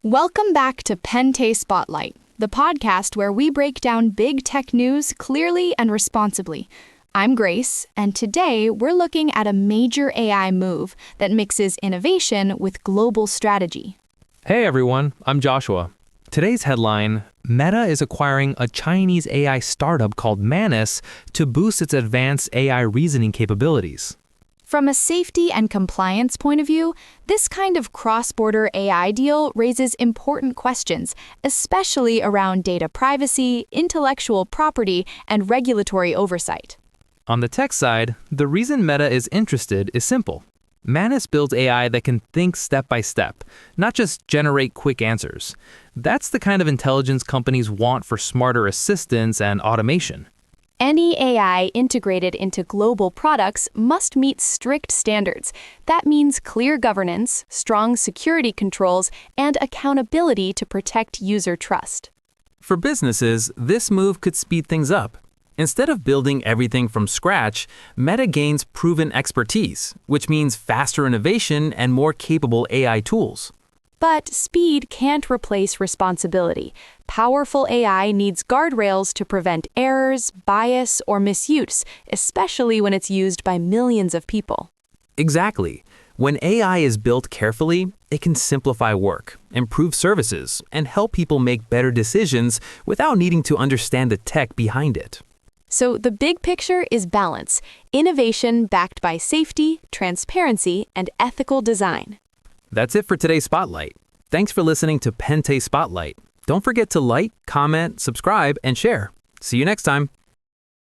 Welcome back to Pente Spotlight, the podcast where we break down big tech news clearly and responsibly. I'm Grace, and today we're looking at a major AI move that mixes innovation with global strategy. Hey everyone, I'm Joshua. Today's headline, Meta is acquiring a Chinese AI startup called Manus to boost its advanced AI reasoning capabilities. From a safety and compliance point of view, this kind of cross-border AI deal raises important questions, especially around data privacy, intellectual property, and regulatory oversight. On the tech side, the reason Meta is interested is simple. Manus builds AI that can think step by step, not just generate quick answers. That's the kind of intelligence companies want for smarter assistants and automation. Any AI integrated into global products must meet strict standards. That means clear governance, strong security controls, and accountability to protect user trust. For businesses, this move could speed things up. Instead of building everything from scratch, Meta gains proven expertise, which means faster innovation and more capable AI tools. But speed can't replace responsibility. Powerful AI needs guardrails to prevent errors, bias, or misuse, especially when it's used by millions of people. Exactly. When AI is built carefully, it can simplify work, improve services, and help people make better decisions without needing to understand the tech behind it. So the big picture is balance, innovation backed by safety, transparency, and ethical design. That's it for today's Spotlight. Thanks for listening to Pente Spotlight. Don't forget to like, comment, subscribe, and share. See you next time.